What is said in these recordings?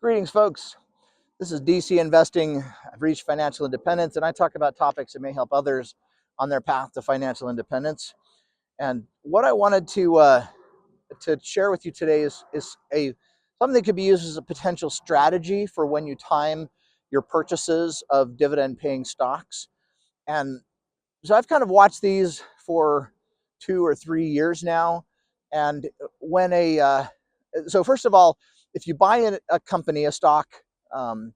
Greetings, folks. This is DC Investing. I've reached financial independence, and I talk about topics that may help others on their path to financial independence. And what I wanted to share with you today is something that could be used as a potential strategy for when you time your purchases of dividend-paying stocks. And so I've kind of watched these for 2 or 3 years now. And when so first of all, if you buy a company, a stock, um,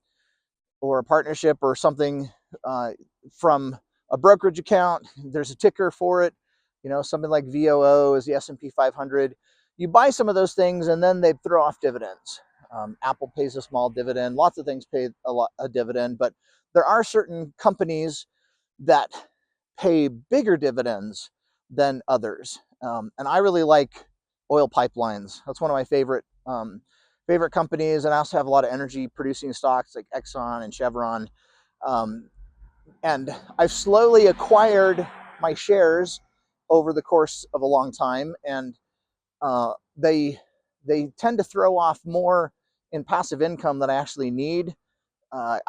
or a partnership or something uh, from a brokerage account, there's a ticker for it, something like VOO is the S&P 500. You buy some of those things and then they throw off dividends. Apple pays a small dividend. Lots of things pay a dividend, but there are certain companies that pay bigger dividends than others. And I really like oil pipelines. That's one of my favorite companies. And I also have a lot of energy producing stocks like Exxon and Chevron. Um, and I've slowly acquired my shares over the course of a long time. And uh, they they tend to throw off more in passive income than I actually need. I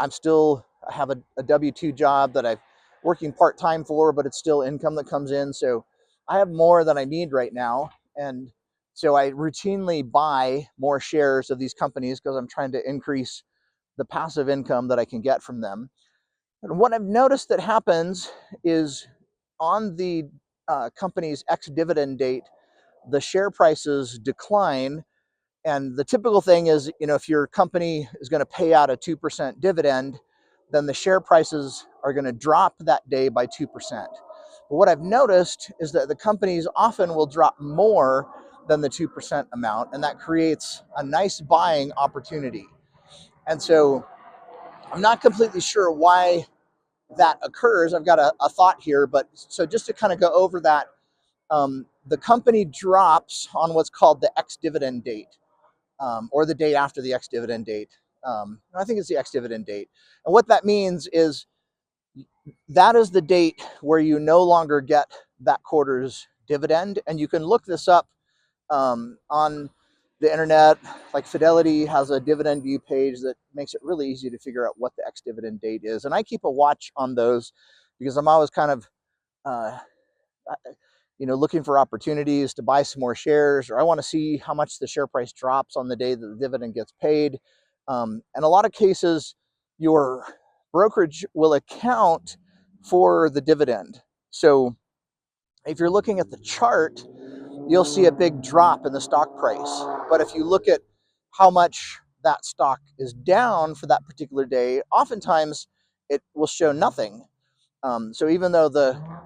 have a W-2 job that I'm working part-time for, but it's still income that comes in. So I have more than I need right now. And so I routinely buy more shares of these companies because I'm trying to increase the passive income that I can get from them. And what I've noticed that happens is on the company's ex-dividend date, the share prices decline. And the typical thing is, if your company is going to pay out a 2% dividend, then the share prices are going to drop that day by 2%. But what I've noticed is that the companies often will drop more than the 2% amount, and that creates a nice buying opportunity. And so I'm not completely sure why that occurs. I've got a thought here, but so just to kind of go over that, the company drops on what's called the ex-dividend date. Or the date after the ex-dividend date. I think it's the ex-dividend date. And what that means is that is the date where you no longer get that quarter's dividend. And you can look this up on the internet. Like Fidelity has a dividend view page that makes it really easy to figure out what the ex-dividend date is. And I keep a watch on those because I'm always kind of uh, looking for opportunities to buy some more shares, or I want to see how much the share price drops on the day that the dividend gets paid. And a lot of cases, your brokerage will account for the dividend. So if you're looking at the chart, you'll see a big drop in the stock price. But if you look at how much that stock is down for that particular day, oftentimes it will show nothing. So even though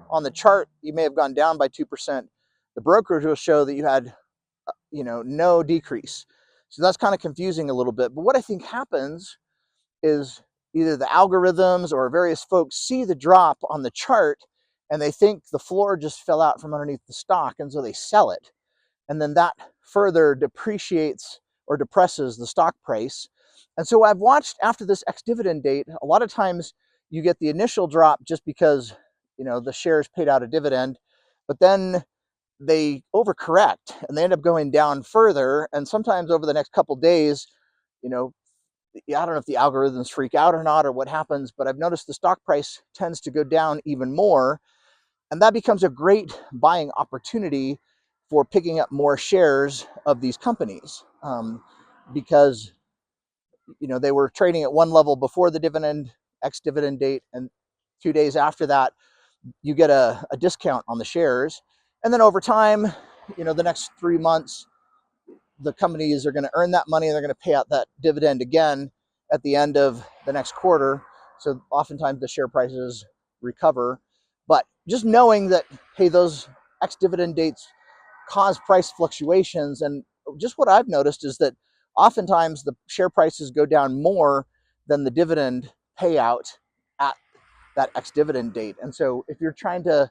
on the chart you may have gone down by 2%, the brokerage will show that you had no decrease. So that's kind of confusing a little bit. But what I think happens is either the algorithms or various folks see the drop on the chart and they think the floor just fell out from underneath the stock, and so they sell it. And then that further depreciates or depresses the stock price. And so I've watched after this ex-dividend date, a lot of times you get the initial drop just because the shares paid out a dividend, but then they overcorrect and they end up going down further. And sometimes over the next couple days, you know, I don't know if the algorithms freak out or not or what happens, but I've noticed the stock price tends to go down even more. And that becomes a great buying opportunity for picking up more shares of these companies, because they were trading at one level before the ex-dividend date, and 2 days after that, you get a discount on the shares. And then over time, the next 3 months, the companies are going to earn that money and they're going to pay out that dividend again at the end of the next quarter. So oftentimes the share prices recover. But just knowing that, hey, those ex-dividend dates cause price fluctuations. And just what I've noticed is that oftentimes the share prices go down more than the dividend payout at that ex-dividend date. And so if you're trying to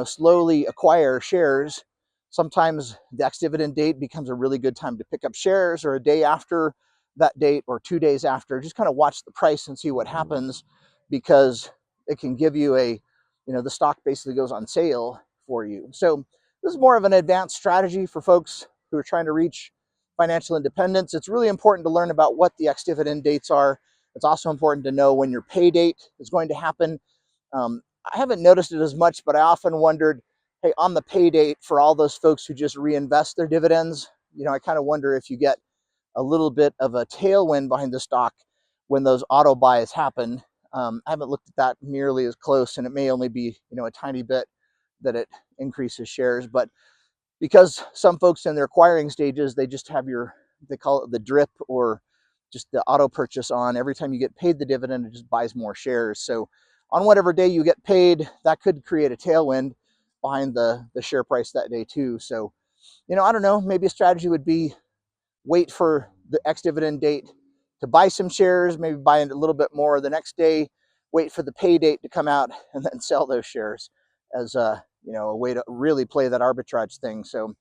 slowly acquire shares, sometimes the ex-dividend date becomes a really good time to pick up shares, or a day after that date or 2 days after. Just kind of watch the price and see what happens, because it can give you the stock basically goes on sale for you. So this is more of an advanced strategy for folks who are trying to reach financial independence, it's really important to learn about what the ex-dividend dates are. It's also important to know when your pay date is going to happen. I haven't noticed it as much, but I often wondered, hey, on the pay date for all those folks who just reinvest their dividends, I kind of wonder if you get a little bit of a tailwind behind the stock when those auto buys happen. I haven't looked at that nearly as close, and it may only be a tiny bit that it increases shares. But because some folks in their acquiring stages, they just have they call it the drip, or just the auto purchase on. Every time you get paid the dividend, it just buys more shares. So on whatever day you get paid, that could create a tailwind behind the share price that day too. So, I don't know, maybe a strategy would be wait for the ex-dividend date to buy some shares, maybe buy a little bit more the next day, wait for the pay date to come out, and then sell those shares as a way to really play that arbitrage thing. So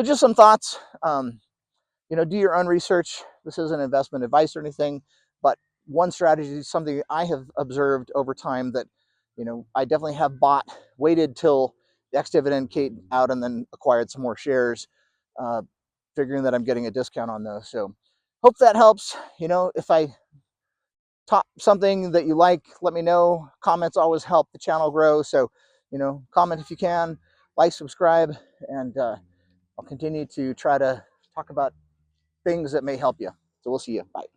just some thoughts. Do your own research. This isn't investment advice or anything, but one strategy is something I have observed over time that, I definitely have waited till the ex-dividend came out and then acquired some more shares, uh, figuring that I'm getting a discount on those. So hope that helps. If I taught something that you like, let me know. Comments always help the channel grow. So, comment if you can, like, subscribe, and I'll continue to try to talk about things that may help you. So we'll see you. Bye.